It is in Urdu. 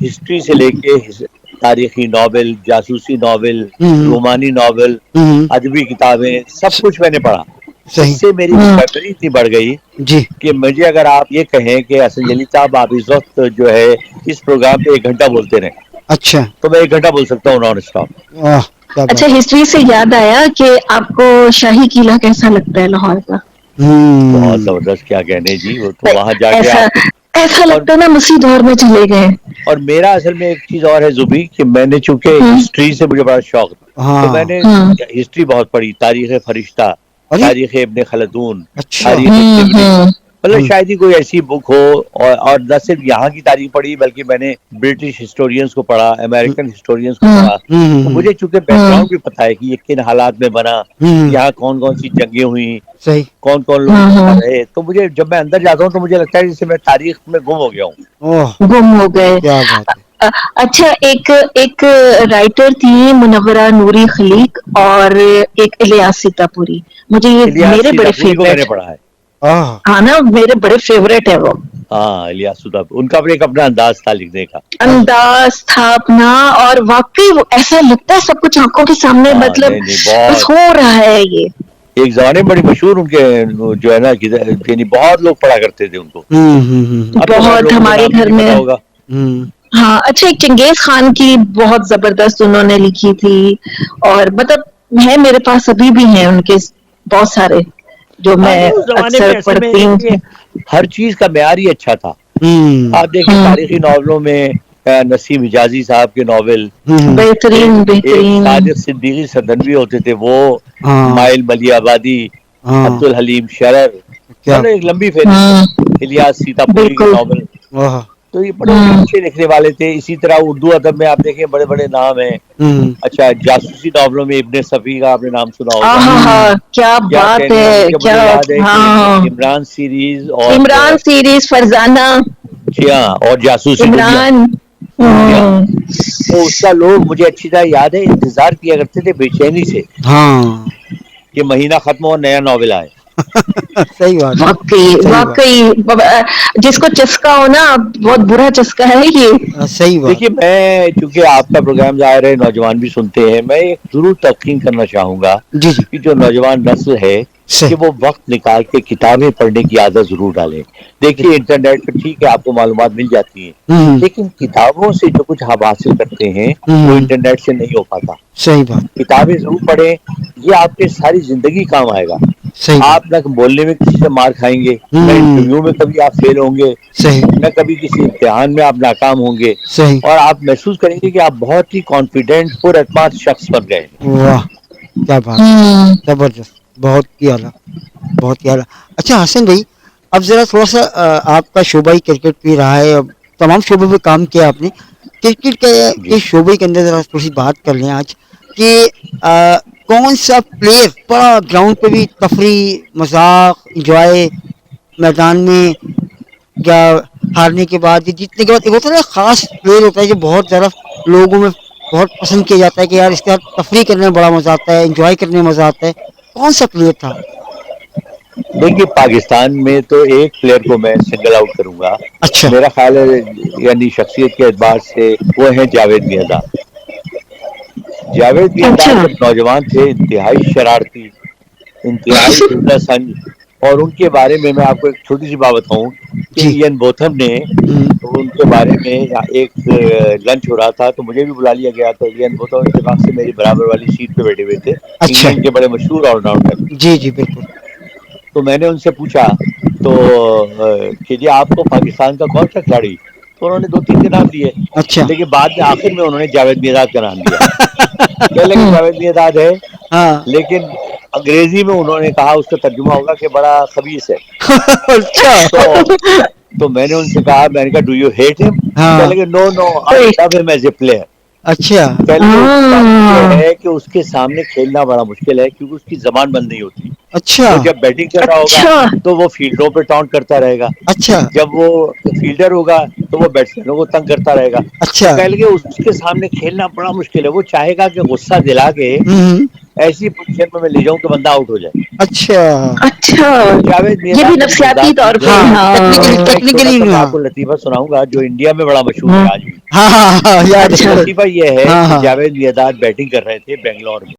ہسٹری سے لے کے تاریخی ناول، جاسوسی ناول، رومانی ناول، ادبی کتابیں، سب کچھ میں نے پڑھا. اس صحیح. سے میری ووکیبلری اتنی بڑھ گئی جی. کہ مجھے اگر آپ یہ کہیں کہ حسن جلیل صاحب آپ اس وقت جو ہے اس پروگرام پہ 1 گھنٹہ بولتے رہیں اچھا. تو میں 1 گھنٹہ بول سکتا ہوں نان اسٹاپ. کیا اچھا، بات. ہسٹری سے یاد آیا کہ آپ کو شاہی قلعہ کیسا لگتا ہے لاہور کا؟ بہت زبردست، کیا کہنے جی. وہ تو وہاں جا کے ایسا آپ کو ایسا اور لگتا ہے نا اسی دور میں چلے گئے. اور میرا اصل میں ایک چیز اور ہے زبی کہ میں نے چونکہ ہسٹری سے مجھے بڑا شوق تھا تو میں نے ہسٹری بہت پڑھی. تاریخ فرشتہ، ارے تاریخ ابن خلدون، اچھا. تاریخ طبری، مطلب شاید ہی کوئی ایسی بک ہو. اور نہ صرف یہاں کی تاریخ پڑھی بلکہ میں نے برٹش ہسٹورینس کو پڑھا، امریکن ہسٹورینس کو پڑھا. تو مجھے چونکہ بیک گراؤنڈ بھی پتا ہے کہ یہ کن حالات میں بنا، یہاں کون کون سی جنگیں ہوئیں، صحیح. کون کون لوگ یہاں رہے. تو مجھے جب میں اندر جاتا ہوں تو مجھے لگتا ہے جیسے میں تاریخ میں گم ہو گیا ہوں. گم ہو گئے. کیا بات ہے. اچھا، ایک رائٹر تھی منورہ نوری خلیق اور ایک الیاس سیتاپوری. مجھے یہ الیاس میرے بڑے سیتاپوری کو میں نے فیوریٹ. پڑھا ہے. ہاں نا، میرے بڑے فیوریٹ ہے وہ. ہاں الیاس سیتاپوری، ان کا بھی ایک اپنا انداز تھا لکھنے کا. انداز تھا اپنا، اور واقعی وہ ایسا لگتا ہے سب کچھ آنکھوں کے سامنے، ہاں مطلب نہیں نہیں، بس بہت ہو رہا ہے یہ. ایک زمانے میں بڑی مشہور ان کے جو ہے نا یعنی بہت لوگ پڑھا کرتے تھے ان کو. اب تو خیر بہت لوگوں کو ہمارے نام بھی گھر نہیں میں. پتا ہوگا. ہاں اچھا، ایک چنگیز خان کی بہت زبردست انہوں نے لکھی تھی، اور مطلب ہے میرے پاس ابھی بھی ہیں ان کے بہت سارے جو ہاں میں نہیں، اس زمانے اکثر میں اصل میں پڑھتی ہوں. دیکھیے ہر چیز کا معیار ہی اچھا تھا. آپ دیکھیں تاریخی ناولوں میں نسیم حجازی صاحب کے ناول، بہترین ایک بہترین. صادق صدیقی سدنوی ہوتے تھے وہ، ہاں مائل ملی آبادی، ہاں. عبد الحلیم شرر، کیا مطلب ایک لمبی فہرست ہے. الیاس سیتاپوری کے بالکل. ناول تو یہ بڑے اچھے لکھنے والے تھے. اسی طرح اردو ادب میں آپ دیکھیں بڑے بڑے نام ہیں. اچھا، جاسوسی ناولوں میں ابن صفی کا آپ نے نام سنا ہوگا. ہاں کیا کیا بات کہنے ہیں ہے، مجھے کیا. یاد ہے کہ ہاں، عمران سیریز اور عمران سیریز، فرزانہ، جی ہاں، اور جاسوسی دنیا. عمران. جی ہاں، تو اس کا لوگ مجھے اچھی طرح یاد ہے انتظار کیا کرتے تھے بے چینی سے ہاں. کہ مہینہ ختم ہو نیا ناول آئے. صحیح بات. واقعی صحیح بات. واقعی جس کو چسکا ہو نا، بہت برا چسکا ہے یہ. صحیح بات. دیکھیے میں چونکہ آپ کا پروگرام ظاہر ہے نوجوان بھی سنتے ہیں، میں ایک ضرور تلقین کرنا چاہوں گا جی جی. کہ جو نوجوان نسل ہے کہ صحیح. وہ وقت نکال کے کتابیں پڑھنے کی عادت ضرور ڈالیں. دیکھیے انٹرنیٹ پہ ٹھیک ہے آپ کو معلومات مل جاتی ہیں، لیکن کتابوں سے جو کچھ آپ حاصل کرتے ہیں وہ انٹرنیٹ سے نہیں ہو پاتا. صحیح بات. کتابیں ضرور پڑھیں، یہ آپ کے ساری زندگی کام آئے گا. صحیح بات. آپ نہ بولنے میں کسی سے مار کھائیں گے، نہ انٹرویو میں کبھی آپ فیل ہوں گے، صحیح. نہ کبھی کسی امتحان میں آپ ناکام ہوں گے، صحیح. اور آپ محسوس کریں گے کہ آپ بہت ہی کانفیڈنٹ پر اعتماد شخص بن گئے. واہ کیا بات. زبردست. بہت ہی اعلیٰ. بہت ہی اعلیٰ. اچھا حسن بھائی، اب ذرا تھوڑا سا آپ کا شعبہ ہی کرکٹ بھی رہا ہے، اب تمام شعبوں پہ کام کیا آپ نے. کرکٹ جی کے شعبے کے اندر ذرا تھوڑی سی بات کر لیں آج کہ کون سا پلیئر بڑا گراؤنڈ پہ بھی تفریح، مذاق، انجوائے، میدان میں یا ہارنے کے بعد یا جیتنے کے بعد، ایک ہوتا ہے نا خاص پلیئر ہوتا ہے جو بہت زیادہ لوگوں میں بہت پسند کیا جاتا ہے کہ یار اس کے ساتھ تفریح کرنے میں بڑا مزہ آتا ہے، انجوائے کرنے میں مزہ آتا ہے. کون سا پلیئر تھا؟ دیکھیے پاکستان میں تو ایک پلیئر کو میں سنگل آؤٹ کروں گا. اچھا. میرا خیال ہے یعنی شخصیت کے اعتبار سے وہ ہیں جاوید میاں. جاوید اچھا. میاں جب نوجوان تھے انتہائی شرارتی، انتہائی فتنہ سنج، اور ان کے بارے میں آپ کو ایک چھوٹی سی بات بتاؤں کہ جی. ایئن بوتھم نے ان کے بارے میں ایک لنچ ہو رہا تھا تو مجھے بھی بلا لیا گیا. تو ایئن بوتھم اتفاق سے میری برابر والی سیٹ پہ بیٹھے ہوئے تھے، اچھا. انگلینڈ کے بڑے مشہور آل راؤنڈر. جی جی بالکل. تو میں نے ان سے پوچھا تو کہ جی آپ کو پاکستان کا کون سا کھلاڑی، تو انہوں نے 2 3 کے نام لیے، اچھا. لیکن بعد میں آخر میں انہوں نے جاوید میرداد کا نام لیا. کہنے لگے جاوید میرداد ہے، ہاں. لیکن انگریزی میں انہوں نے کہا اس کا ترجمہ ہوگا کہ بڑا خبیث ہے. اچھا. تو میں نے ان سے کہا، میں نے کہا ڈو یو ہیٹ ہم؟ کہنے ہاں. لگے نو نو آئی لو ہم ایز اے پلیئر. اچھا. کہنے لگے اس کی بات یہ ہے کہ اس کے سامنے کھیلنا بڑا مشکل ہے کیونکہ اس کی زبان بند نہیں ہوتی. اچھا. وہ جب بیٹنگ کر رہا ہوگا تو وہ فیلڈروں پہ ٹاؤنٹ کرتا رہے گا، اچھا. جب وہ فیلڈر ہوگا تو وہ بیٹسمینوں کو تنگ کرتا رہے گا. تو اچھا. کہنے لگے اس کے سامنے کھیلنا بڑا مشکل ہے، وہ چاہے گا کہ غصہ دلا کے ایسی پوزیشن میں لے جاؤں کہ بندہ آؤٹ ہو جائے. اچھا. اچھا، تو جاوید یہ بھی میرداد بڑی نفسیاتی مزدار طور چیز پہ. ہے. ہاں ہاں اور ٹیکنیکلی میں ایک چھوٹا ٹیکنیکلی سا میں ہاں. آپ کو لطیفہ سناؤں گا جو انڈیا میں بڑا مشہور ہے آج بھی. ہاں یاد ہے. لطیفہ یہ ہے ہاں کہ ہاں جاوید میرداد بیٹنگ کر رہے تھے بنگلور میں.